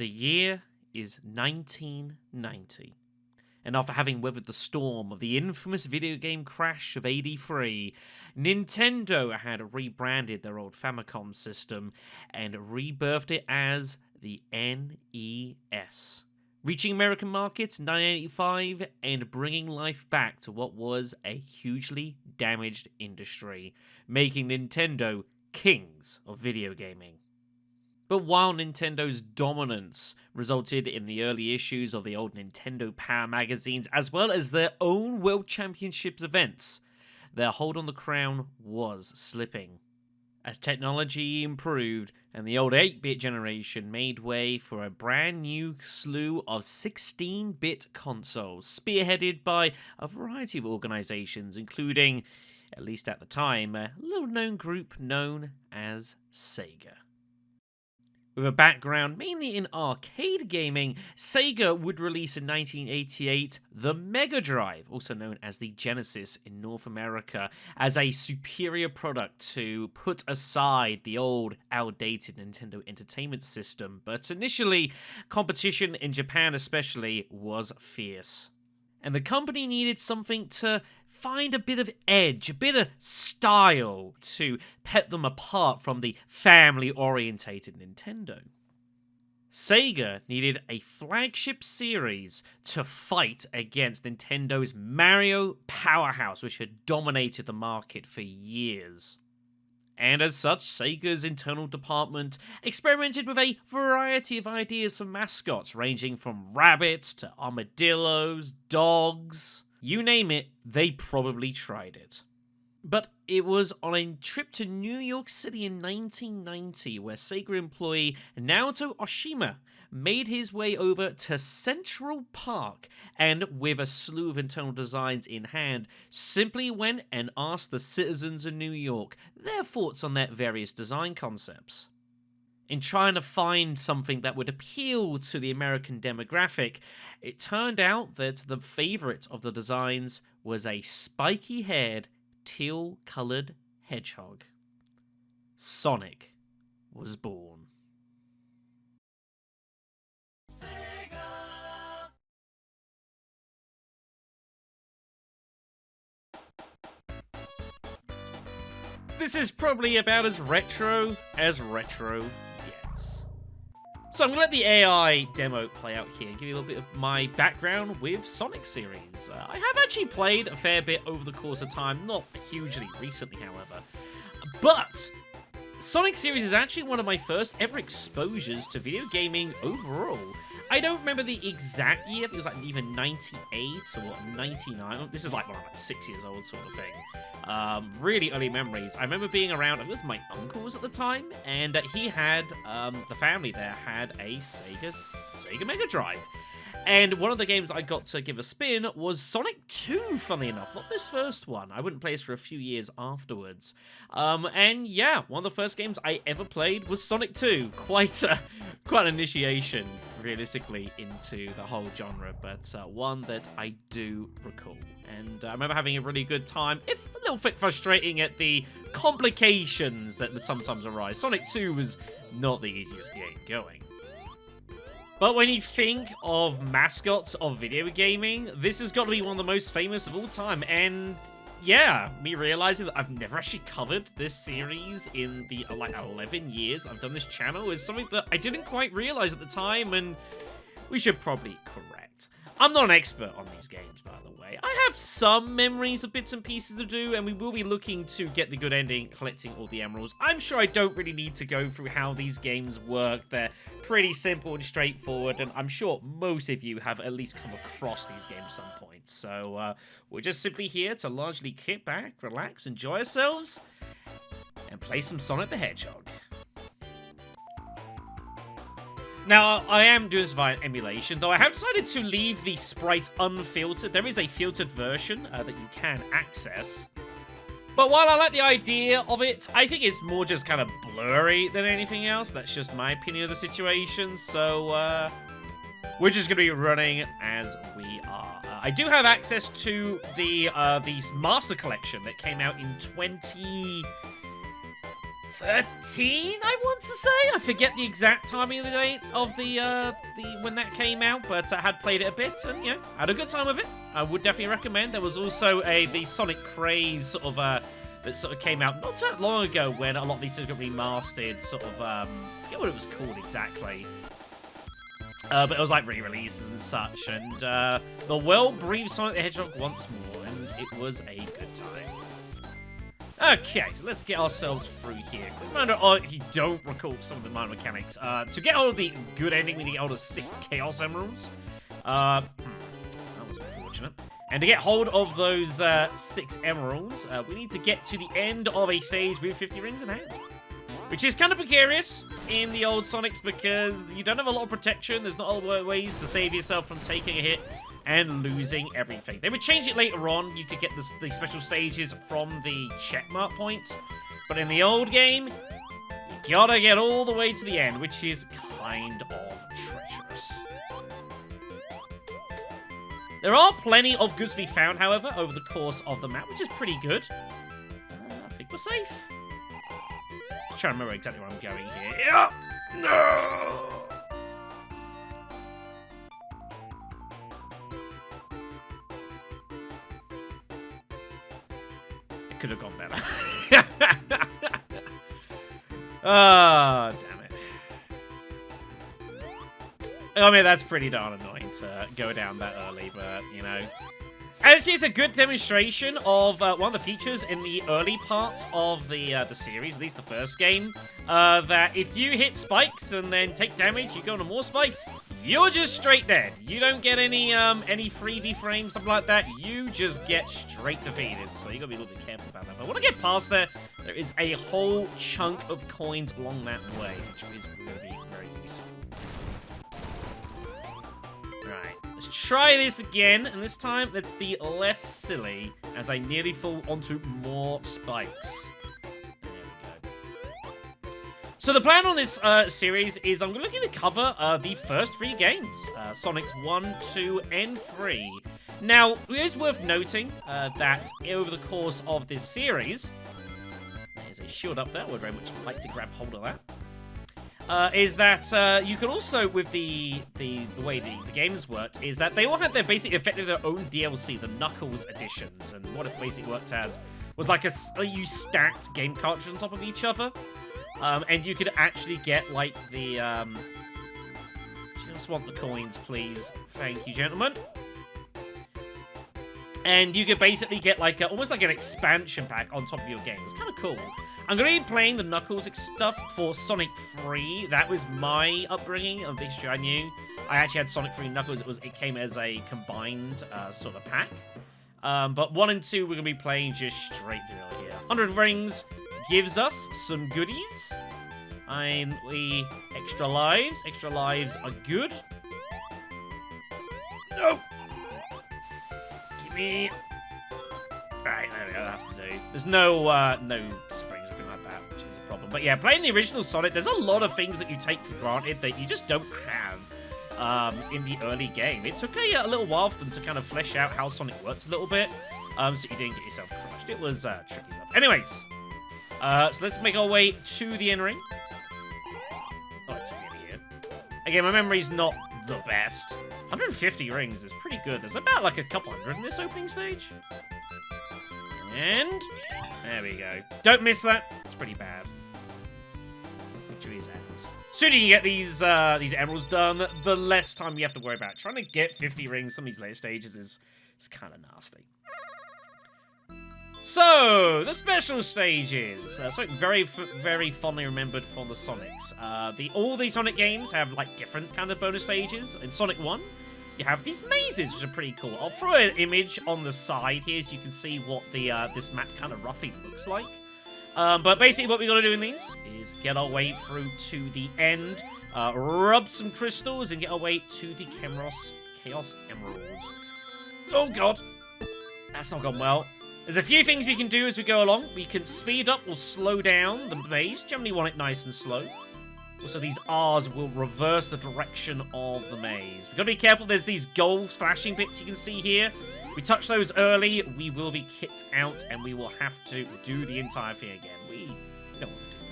The year is 1990, and after having weathered the storm of the infamous video game crash of '83, Nintendo had rebranded their old Famicom system and rebirthed it as the NES, reaching American markets in 1985 and bringing life back to what was a hugely damaged industry, making Nintendo kings of video gaming. But while Nintendo's dominance resulted in the early issues of the old Nintendo Power magazines, as well as their own World Championships events, their hold on the crown was slipping. As technology improved and the old 8-bit generation made way for a brand new slew of 16-bit consoles, spearheaded by a variety of organizations, including, at least at the time, a little-known group known as Sega. With a background mainly in arcade gaming, Sega would release in 1988 the Mega Drive, also known as the Genesis in North America, as a superior product to put aside the old, outdated Nintendo Entertainment System. But initially, competition in Japan especially was fierce, and the company needed something to find a bit of edge, a bit of style to pet them apart from the family-orientated Nintendo. Sega needed a flagship series to fight against Nintendo's Mario powerhouse, which had dominated the market for years. And as such, Sega's internal department experimented with a variety of ideas for mascots, ranging from rabbits to armadillos, dogs. You name it, they probably tried it. But it was on a trip to New York City in 1990 where Sega employee Naoto Oshima made his way over to Central Park and, with a slew of internal designs in hand, simply went and asked the citizens of New York their thoughts on their various design concepts. In trying to find something that would appeal to the American demographic, it turned out that the favorite of the designs was a spiky-haired, teal-colored hedgehog. Sonic was born. This is probably about as retro gets. So I'm going to let the AI demo play out here and give you a little bit of my background with Sonic series. I have actually played a fair bit over the course of time, not hugely recently, however. But Sonic series is actually one of my first ever exposures to video gaming overall. I don't remember the exact year. I think it was like either 98 or 99. This is like when I'm like 6 years old sort of thing. Really early memories. I remember being around, it was my uncle's at the time, and he had, the family there had a Sega Mega Drive. And one of the games I got to give a spin was Sonic 2, funnily enough. Not this first one. I wouldn't play this for a few years afterwards. And yeah, one of the first games I ever played was Sonic 2. Quite an initiation, realistically, into the whole genre, but one that I do recall. And I remember having a really good time, if a little bit frustrating at the complications that would sometimes arise. Sonic 2 was not the easiest game going. But when you think of mascots of video gaming, this has got to be one of the most famous of all time. And yeah, me realizing that I've never actually covered this series in the like 11 years I've done this channel is something that I didn't quite realize at the time, and we should probably correct. I'm not an expert on these games, by the way. I have some memories of bits and pieces to do, and we will be looking to get the good ending, collecting all the emeralds. I'm sure I don't really need to go through how these games work. They're pretty simple and straightforward, and I'm sure most of you have at least come across these games at some point. So we're just simply here to largely kick back, relax, enjoy ourselves, and play some Sonic the Hedgehog. Now, I am doing this via emulation, though I have decided to leave the sprite unfiltered. There is a filtered version that you can access. But while I like the idea of it, I think it's more just kind of blurry than anything else. That's just my opinion of the situation, so we're just going to be running as we are. I do have access to the Master Collection that came out in 2013, 13, I want to say. I forget the exact timing of the date of the when that came out, but I had played it a bit and had a good time with it. I would definitely recommend. There was also the Sonic Craze sort of that sort of came out not that long ago when a lot of these things got remastered. Sort of I forget what it was called exactly. But it was like re-releases and such, and the world breathed Sonic the Hedgehog once more, and it was a good time. Okay, so let's get ourselves through here. Quick reminder, if you don't recall some of the minor mechanics, to get hold of the good ending, we need to get hold of 6 Chaos Emeralds. That was unfortunate. And to get hold of those 6 Emeralds, we need to get to the end of a stage with 50 rings in hand. Which is kind of precarious in the old Sonics because you don't have a lot of protection. There's not a lot of ways to save yourself from taking a hit and losing everything. They would change it later on. You could get the special stages from the checkmark points. But in the old game, you gotta get all the way to the end, which is kind of treacherous. There are plenty of goods to be found, however, over the course of the map, which is pretty good. I think we're safe. Trying to remember exactly where I'm going here. Yeah. No. It could have gone better. Ah, damn it. I mean, that's pretty darn annoying to go down that early, but actually, it's a good demonstration of one of the features in the early parts of the series, at least the first game, that if you hit spikes and then take damage, you go into more spikes, you're just straight dead. You don't get any freebie frames, something like that. You just get straight defeated, so you gotta be a little bit careful about that. But when I get past there is a whole chunk of coins along that way, which is gonna be very useful. Right. Let's try this again, and this time, let's be less silly, as I nearly fall onto more spikes. There we go. So the plan on this series is I'm looking to cover the first 3 games, Sonic 1, 2, and 3. Now, it is worth noting that over the course of this series, there's a shield up there, I would very much like to grab hold of that. Is that you can also, with the way the games worked, is that they all had their basically effectively their own DLC, the Knuckles editions, and what it basically worked as was like you stacked game cartridges on top of each other, and you could actually get like the just want the coins, please, thank you, gentlemen. And you could basically get like almost like an expansion pack on top of your game. It's kind of cool. I'm going to be playing the Knuckles stuff for Sonic 3. That was my upbringing of this year. I knew I actually had Sonic 3 and Knuckles. It came as a combined sort of pack. But 1 and 2 we're going to be playing just straight through here. 100 rings gives us some goodies. And extra lives. Extra lives are good. No! Me. Right, there we go, that'll have to do. There's no springs or anything like that, which is a problem. But yeah, playing the original Sonic, there's a lot of things that you take for granted that you just don't have in the early game. It took a little while for them to kind of flesh out how Sonic works a little bit, so you didn't get yourself crushed. It was tricky stuff. Anyways, so let's make our way to the end ring. Oh, it's near here. Again, my memory's not the best. 150 rings is pretty good. There's about like a couple hundred in this opening stage. And there we go. Don't miss that. It's pretty bad. Which of these emeralds? Sooner you get these emeralds done, the less time you have to worry about. Trying to get 50 rings on these later stages is kind of nasty. So, the special stages. Something very, very fondly remembered from the Sonics. All these Sonic games have like different kind of bonus stages. In Sonic 1, you have these mazes, which are pretty cool. I'll throw an image on the side here so you can see what the this map kind of roughly looks like. But basically what we got to do in these is get our way through to the end, rub some crystals, and get our way to the Chaos Emeralds. Oh god, that's not gone well. There's a few things we can do as we go along. We can speed up or slow down the maze. Generally want it nice and slow. Also, these R's will reverse the direction of the maze. We've got to be careful. There's these gold flashing bits you can see here. If we touch those early, we will be kicked out, and we will have to do the entire thing again. We don't want to do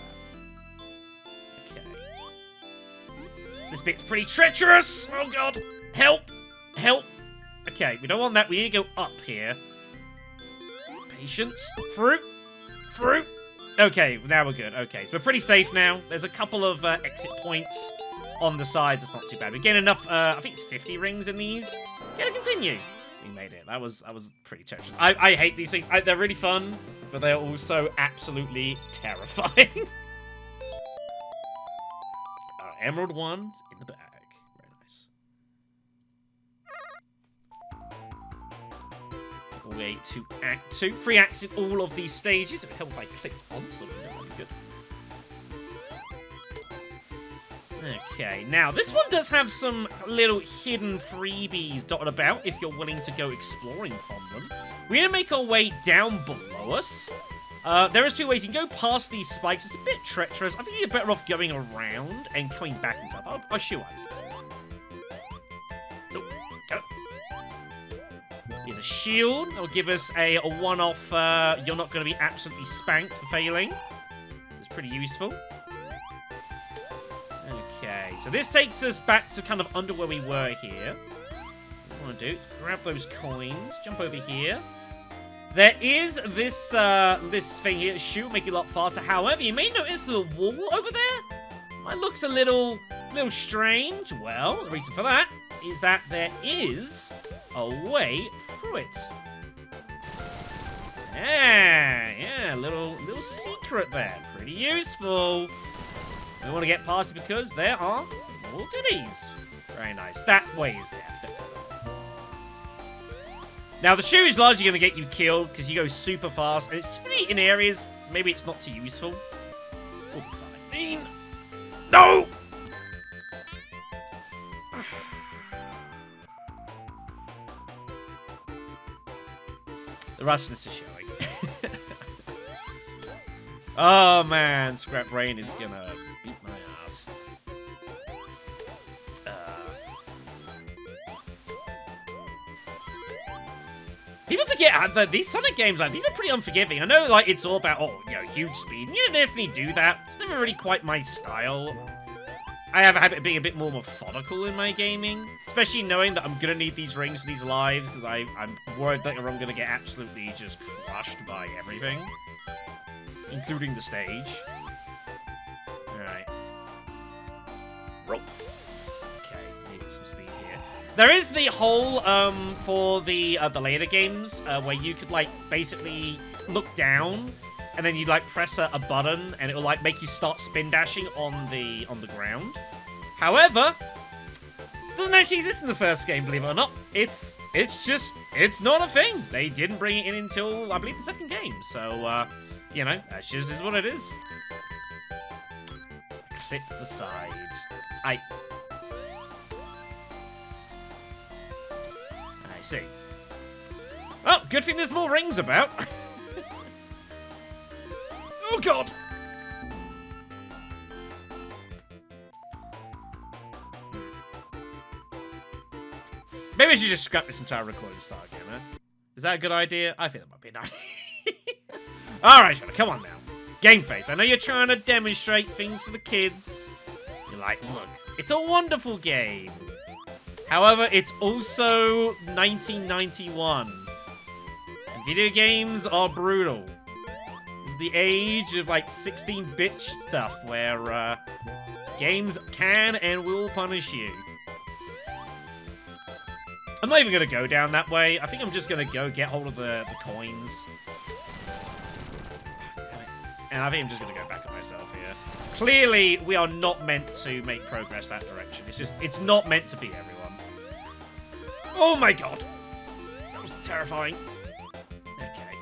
This bit's pretty treacherous. Oh, God. Help. Help. Okay, we don't want that. We need to go up here. Patience. Fruit. Fruit. Okay, now we're good. Okay, so we're pretty safe now. There's a couple of exit points on the sides. It's not too bad. We get enough, I think it's 50 rings in these. Gotta continue. We made it. That was pretty treacherous. I hate these things. They're really fun, but they're also absolutely terrifying. Emerald 1's in the bag. Very nice. Way to Act 2. Free acts in all of these stages. It would help if I clicked onto them. That would be good. Okay, now this one does have some little hidden freebies dotted about if you're willing to go exploring from them. We're going to make our way down below us. There is two ways. You can go past these spikes. It's a bit treacherous. I think you're better off going around and coming back and stuff. I'll show you. Nope. Go. Here's a shield. That'll give us a one-off, you're not going to be absolutely spanked for failing. It's pretty useful. Okay, so this takes us back to kind of under where we were here. What I want to do, grab those coins, jump over here. There is this this thing here, shoot, make it a lot faster. However, you may notice the wall over there. It looks a little strange. Well, the reason for that is that there is a way through it. Yeah, little secret there. Pretty useful. We want to get past it because there are more goodies. Very nice. That way is definitely. Now, the shoe is largely going to get you killed because you go super fast. And it's really in areas, maybe it's not too useful. Oh, fine. No! The rustiness is showing. Oh, man. Scrap Brain is going to beat my ass. People forget that these Sonic games, like, these are pretty unforgiving. I know, like, it's all about, huge speed. And you definitely do that. It's never really quite my style. I have a habit of being a bit more methodical in my gaming. Especially knowing that I'm going to need these rings for these lives. Because I'm worried that I'm going to get absolutely just crushed by everything. Including the stage. Alright. Roll. Okay, needed some speed here. There is the hole for the later games where you could like basically look down and then you like press a button and it will like make you start spin dashing on the ground. However, it doesn't actually exist in the first game, believe it or not. It's not a thing. They didn't bring it in until I believe the second game. So you know, that just is what it is. Clip the sides. I see. Oh, good thing there's more rings about. Oh, God. Maybe I should just scrap this entire recording and start again, huh? Is that a good idea? I think that might be an idea. Alright, Shadow, come on now. Game Face, I know you're trying to demonstrate things for the kids. You're like, look, it's a wonderful game. However, it's also 1991. And video games are brutal. It's the age of, like, 16-bit stuff where games can and will punish you. I'm not even going to go down that way. I think I'm just going to go get hold of the coins. And I think I'm just going to go back on myself here. Clearly, we are not meant to make progress that direction. It's not meant to be everyone. Oh my God! That was terrifying. Okay.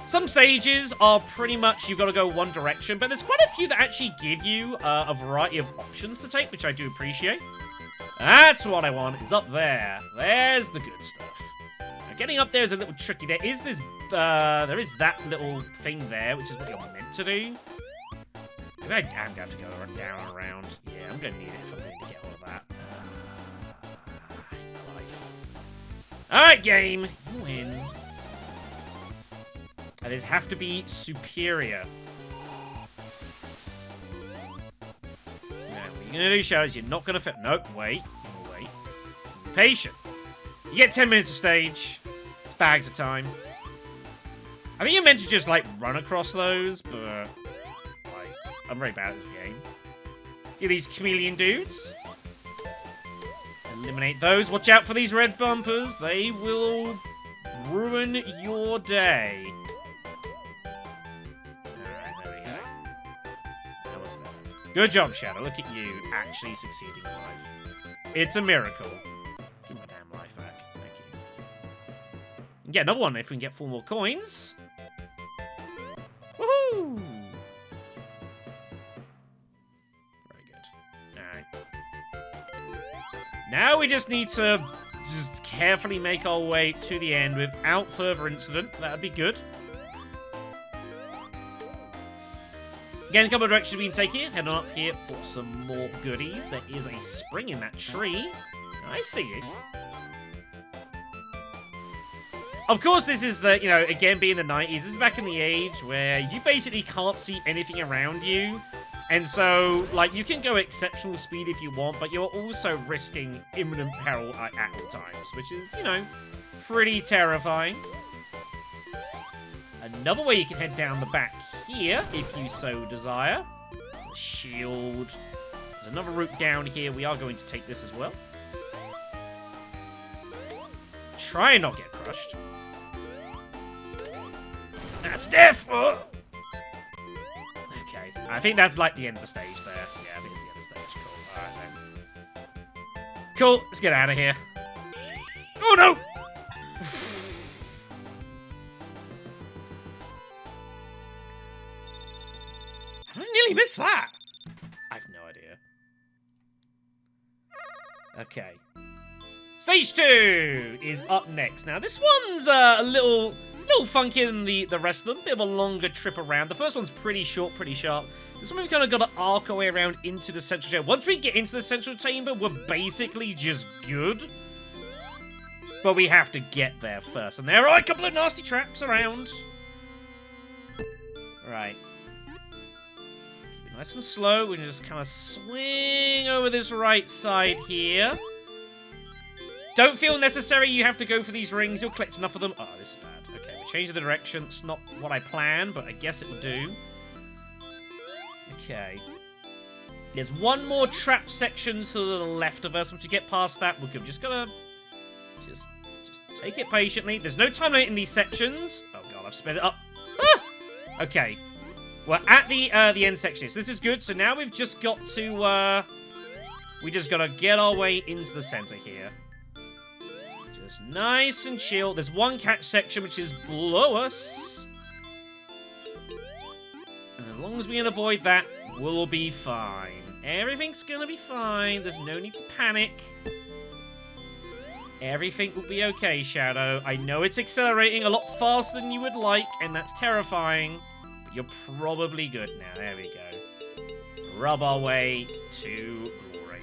Some stages are pretty much you've got to go one direction, but there's quite a few that actually give you a variety of options to take, which I do appreciate. That's what I want, is up there. There's the good stuff. Getting up there is a little tricky. There is that little thing there, which is what you're meant to do. Maybe I'm going to have to go down and around. Yeah, I'm going to need it if I'm going to get all of that. Alright, game. You win. That is have to be superior. gonna do, Shadow, is you're not gonna fit. Nope, wait. Wait. Be patient. You get 10 minutes of stage. It's bags of time. I think you're meant to just, like, run across those, but... like, I'm very bad at this game. Get these chameleon dudes. Eliminate those. Watch out for these red bumpers. They will ruin your day. Alright, there we go. That was better. Good job, Shadow. Look at you actually succeeding in life. It's a miracle. Give my damn life back. Thank you. Get another one if we can get 4 more coins. Woohoo! Very good. Alright. Now we just need to just carefully make our way to the end without further incident. That'd be good. Again, a couple of directions we can take here. Head on up here for some more goodies. There is a spring in that tree. I see it. Of course, this is the, you know, again, being the 90s, this is back in the age where you basically can't see anything around you. And so, like, you can go exceptional speed if you want, but you're also risking imminent peril at all times, which is, you know, pretty terrifying. Another way you can head down the back here, if you so desire. Shield. There's another route down here. We are going to take this as well. Try and not get crushed. That's death! Oh. Okay, I think that's like the end of the stage there. Yeah, I think it's the end of the stage. Cool. Alright then. Cool, let's get out of here. Oh no! How did I nearly miss that? I have no idea. Okay. Stage 2 is up next. Now, this one's a little funkier than the rest of them. Bit of a longer trip around. The first one's pretty short, pretty sharp. This one we've kind of got to arc our way around into the central chamber. Once we get into the central chamber, we're basically just good. But we have to get there first. And there are a couple of nasty traps around. Right. Keep it nice and slow. We can just kind of swing over this right side here. Don't feel necessary you have to go for these rings. You'll collect enough of them. Oh, this is bad. Okay, we changed the direction. It's not what I planned, but I guess it will do. Okay. There's one more trap section to the left of us. Once we get past that, we're good. Just gotta... Just take it patiently. There's no time limit in these sections. Oh, God, I've sped it up. Ah! Okay. We're at the end section. So this is good. So now we've just got to... we just gotta get our way into the center here. Just nice and chill. There's one catch section which is below us. And as long as we can avoid that, we'll be fine. Everything's gonna be fine. There's no need to panic. Everything will be okay, Shadow. I know it's accelerating a lot faster than you would like, and that's terrifying. But you're probably good now. There we go. Rub our way to glory.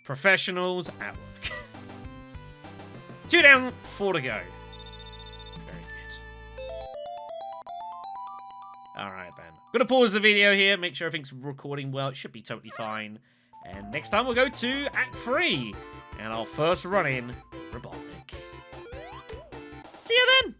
Professionals at work. 2 down, 4 to go. Very good. Alright then. I'm gonna pause the video here, make sure everything's recording well. It should be totally fine. And next time we'll go to Act 3. And our first run-in, Robotnik. See you then!